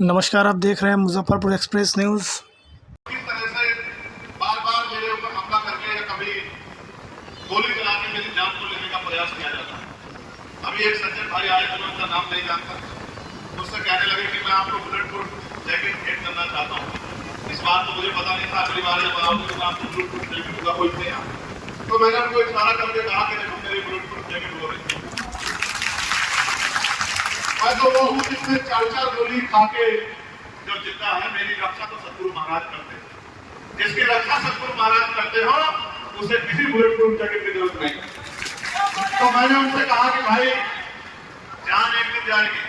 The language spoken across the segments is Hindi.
नमस्कार, आप देख रहे हैं मुजफ्फरपुर एक्सप्रेस न्यूज़। किस तरह से बार-बार मेरे ऊपर हमला करके या कभी गोली चला के मेरी जान को लेने का प्रयास किया जाता है। अभी एक सज्जन भाई आए थे, मैं उनका नाम नहीं जानता, मुझसे कहने लगे कि मैं आपको बुलेट प्रूफ जैकेट भेंट करना चाहता हूँ। इस बात तो मुझे पता नहीं था, अगली बार जब आओगे तो आपको बुलेट प्रूफ जैकेट होगा कोई नहीं यहाँ। तो मैंने उनको इशारा करके कहा कि देखो मेरी बुलेट प्रूफ जैकेट हो रही है। मैं तो वो हूँ जिसने 4-4 गोली खा के जो जिंदा है। मेरी रक्षा तो सतगुरु महाराज करते हैं। जिसकी रक्षा सतगुरु महाराज करते हो उसे किसी बुलेट प्रूफ जैकेट की जरूरत नहीं। तो मैंने उनसे कहा कि भाई जान एक दिन जाएगी,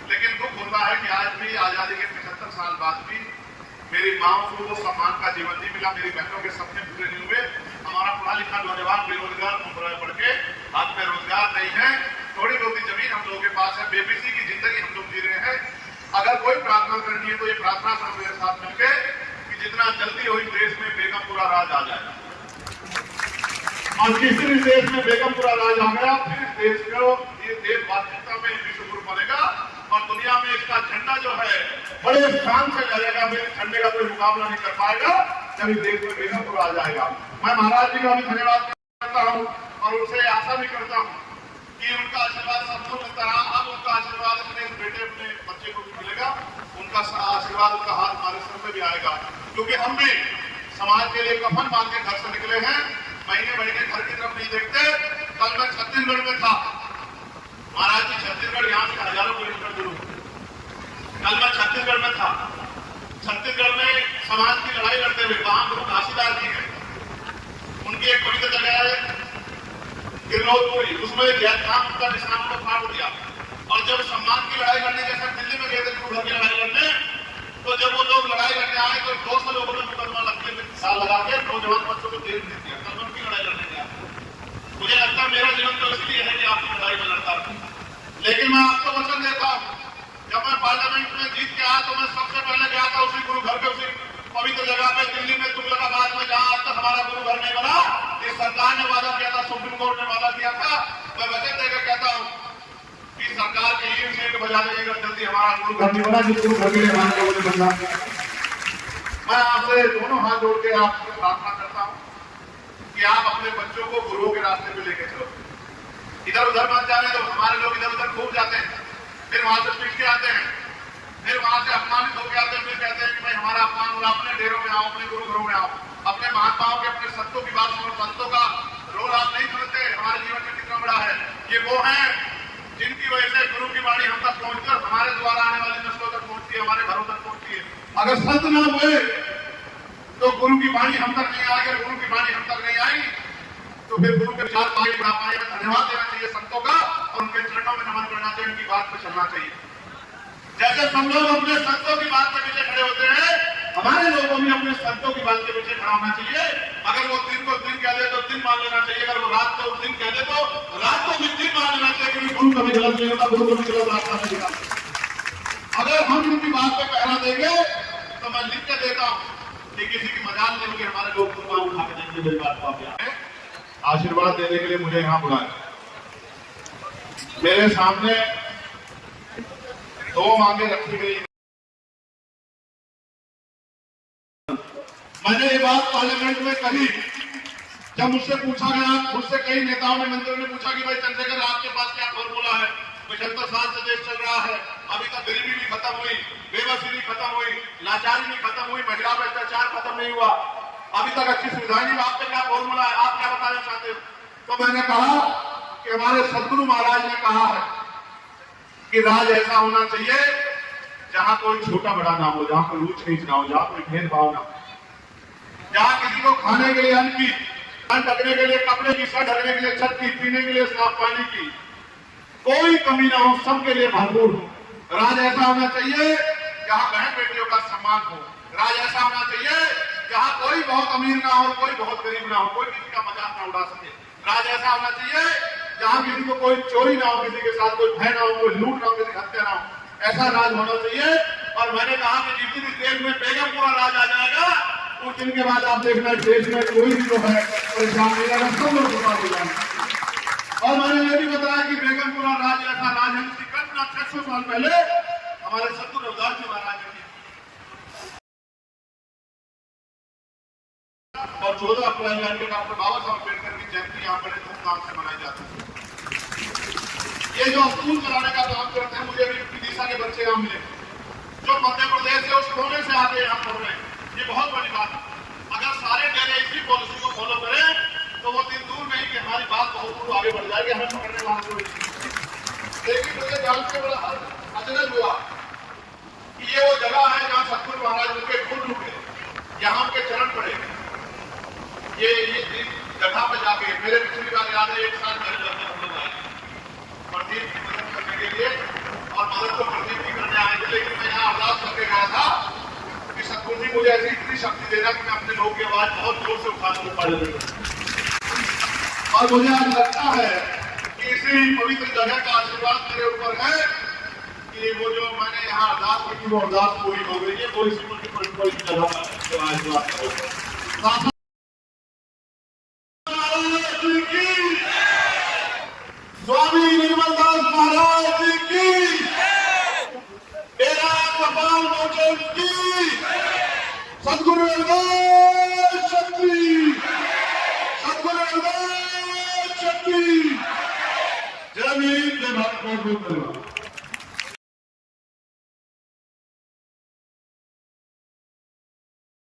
लेकिन दुख होता है कि आज भी आजादी के 75 साल बाद भी मेरी माओ को वो सम्मान का जीवन नहीं मिला, मेरी बहनों के सपने पूरे नहीं हुए। हमारा पढ़ा लिखा नौजवान बेरोजगार पढ़ के हाथ में रोजगार नहीं है, थोड़ी बहुत जमीन हम लोगों के पास है, बेबसी की जिंदगी हम लोग जी रहे हैं। अगर कोई प्रार्थना करनी है तो ये प्रार्थना करो मेरे साथ मिलकर कि जितना जल्दी हो इस देश में बेगमपुरा राज आ जाएगा। और जिस दिन इस देश में बेगमपुरा राज आ गया, फिर इस देश को ये देश वास्तविकता में विश्वगुरु बनेगा और दुनिया में इसका झंडा जो है बड़े स्थान से लगेगा। मेरे झंडे का कोई मुकाबला नहीं कर पाएगा जब इस देश में बेगमपुरा आ जाएगा। मैं महाराज जी का भी धन्यवाद करता हूँ और उनसे आशा भी करता हूँ कि उनका आशीर्वाद सबको मिलता रहा। अब उनका आशीर्वाद अपने बेटे अपने बच्चे को भी मिलेगा, उनका आशीर्वाद उनका हाथ हमारे सर में भी आएगा। क्योंकि हम भी समाज के लिए कफन बांध के घर से निकले हैं, महीने महीने घर की तरफ नहीं देखते। कल मैं छत्तीसगढ़ में था, महाराज जी छत्तीसगढ़ यहाँ से हजारों किलोमीटर दूर। कल मैं छत्तीसगढ़ में था, छत्तीसगढ़ में समाज की लड़ाई लड़ते हुए वहां गुरु घासीदास जी है, उनकी एक पवित्र जगह है गिरनौदपुरी, उसमें जैन खान का निशान को फाड़ दिया। और जब सम्मान की लड़ाई लड़ने जैसे दिल्ली में गए थे गुरु घर की लड़ाई लड़ने, तो जब वो लोग लड़ाई लड़ने आए तो 200 लोगों ने मुकदमा लगा के नौजवान बच्चों को जेल दे दिया। कल उनकी लड़ाई लड़ने गया। मुझे लगता है मेरा जीवन तो इसलिए है कि आपकी लड़ाई में लड़ता हूं। लेकिन मैं आपको वचन देता हूं, जब मैं पार्लियामेंट में जीत के आया तो मैं सबसे पहले गया था उसी गुरु घर पे, उसी पवित्र जगह पे दिल्ली में तुगलकाबाद में, जहां आज तक हमारा गुरु घर नहीं बना। ये सरकार ने वादा किया था, सुप्रीम कोर्ट ने वादा किया था। मैं वचन देकर कहता हूं कि सरकार के लिए सीट बजा देंगे अगर जल्दी हमारा गुरु घर नहीं बना, जिस गुरु घर के लिए हमारे लोगों ने बनना। मैं आपसे दोनों हाथ जोड़ के आपसे प्रार्थना करता हूं कि आप अपने बच्चों को गुरुओं के रास्ते पे लेके चलो। इधर उधर मत जाने दो। हमारे लोग इधर उधर खूब जाते हैं, फिर वहां से पीट के आते हैं, फिर वहां से अपमानित होकर आते हैं, फिर कहते हैं कि भाई हमारा अपमान हो रहा, अपने डेरों में आओ, अपने गुरु घरों में आओ, अपने महात्माओं के अपने संतों की बात सुनो। संतों का रोल आप नहीं समझते हमारे जीवन में कितना बड़ा है। ये वो है जिनकी वजह से गुरु की वाणी हम तक पहुंचकर हमारे द्वारा आने वाली नस्लों तक पहुंचती है, हमारे घरों तक पहुंचती है। अगर संत ना हुए तो गुरु की वाणी हम तक नहीं आएगी, गुरु की वाणी हम तक नहीं आएगी तो फिर गुरु के साथ आगे बढ़ा पाएगा। धन्यवाद देना चाहिए संतों का और उनके चरणों में नमन करना चाहिए, उनकी बात पर चलना चाहिए। जैसे हम लोग अपने संतों की बात के पीछे खड़े होते हैं, हमारे लोगों में अपने संतों की बात के पीछे खड़ा होना चाहिए। अगर वो दिन को दिन कह दे तो दिन मान लेना चाहिए, अगर वो रात को दिन कह दे तो रात को भी दिन मान लेना चाहिए, क्योंकि गुरु कभी गलत नहीं होता, गुरु कभी गलत रास्ता नहीं दिखाता। अगर हम उनकी बात पे पहरा देंगे तो मैं लिख के देता हूं कि किसी की मजाल नहीं होगी, हमारे लोग कुर्बान उठा के देंगे। मेरी बात को आप आशीर्वाद देने के लिए मुझे यहाँ बुलाया। मेरे सामने 2 मांगे रखी गई। मैंने ये बात पार्लियामेंट में कही, जब मुझसे पूछा गया, मुझसे कई नेताओं ने, मंत्रियों ने पूछा कि भाई चंद्रशेखर आपके पास क्या फॉर्मूला है, 75 साल से देश चल रहा है, अभी तक गरीबी नहीं खत्म हुई, बेबसी नहीं खत्म हुई, लाचारी नहीं खत्म हुई, महिला पर अत्याचार खत्म नहीं हुआ, अभी तक अच्छी सुविधाएं नहीं, आपका क्या फॉर्मूला है, आप क्या बताना चाहते हो? तो मैंने कहा कि हमारे सदगुरु महाराज ने कहा है कि राज ऐसा होना चाहिए जहां कोई छोटा बड़ा ना हो, जहां कोई ऊंच नीच ना हो, जहां कोई भेदभाव ना हो, जहां किसी को खाने के लिए अन्न की, अन्न ढकने के लिए कपड़े की, सर ढकने के लिए छत की, पीने के लिए साफ पानी की कोई कमी ना हो, सबके लिए भरपूर हो। राज ऐसा होना चाहिए जहां बहन बेटियों का सम्मान हो। राज ऐसा होना चाहिए जहां कोई बहुत अमीर ना हो, कोई बहुत गरीब ना हो, कोई किसी का मजाक ना उड़ा सके। राज ऐसा होना चाहिए जहां किसी को कोई चोरी ना हो, किसी के साथ कोई भय ना हो, कोई लूट ना हो, किसी हत्या ना हो। ऐसा राज होना चाहिए। और मैंने कहा कि जिस दिन इस देश में बेगमपुरा राज आ जाएगा उस दिन के बाद आप देखना देश में कोई भी जो है परेशान नहीं रहेगा, सब लोग बर्बाद हो जाएंगे। और मैंने ये भी बताया कि बेगमपुरा राज ऐसा राज है जिसकी कल्पना 600 साल पहले हमारे सतगुरु रविदास जी महाराज ने की। और 14 अप्रैल को डॉक्टर बाबा साहब अम्बेडकर की जयंती यहाँ बड़े धूमधाम से मनाई जाती है। ये जो स्कूल चलाने का काम करते हैं, मुझे भी विदिशा के बच्चे यहाँ मिले जो मध्य प्रदेश से उस कोने से आके यहाँ पढ़ रहे हैं। ये बहुत बड़ी बात है। अगर सारे डेरे इसी पॉलिसी को फॉलो करें तो वो दिन दूर नहीं कि हमारी बात बहुत दूर आगे बढ़ जाएगी, हमें पकड़ने वाला कोई नहीं। लेकिन मुझे जान के बड़ा अचरज हुआ कि ये वो जगह है जहाँ सतगुरु महाराज उनके खुद रुके, यहाँ उनके चरण पड़े। ये जगह पे जाके मेरे पिछली बार याद है, 1 साल पहले हम लोग आए प्रदीप की मदद करने के लिए, और मदद तो प्रदीप की करने आए थे, लेकिन मैं यहाँ अरदास करके गया था कि सतगुरु जी मुझे ऐसी इतनी शक्ति देना कि मैं अपने लोगों की आवाज बहुत जोर से उठा सकूं पढ़े। और मुझे आज लगता है कि इसी पवित्र जगह का आशीर्वाद मेरे ऊपर है कि वो जो मैंने यहाँ अरदास की थी वो अरदास पूरी हो गई है। वो इसी पवित्र जगह का आशीर्वाद करेगा। स्वामी निर्मलदास महाराज की, डेरा कपाल मोचन की, सतगुरु रविदास शक्ति, सतगुरु रविदास शक्ति। जय भीम, जय भारत।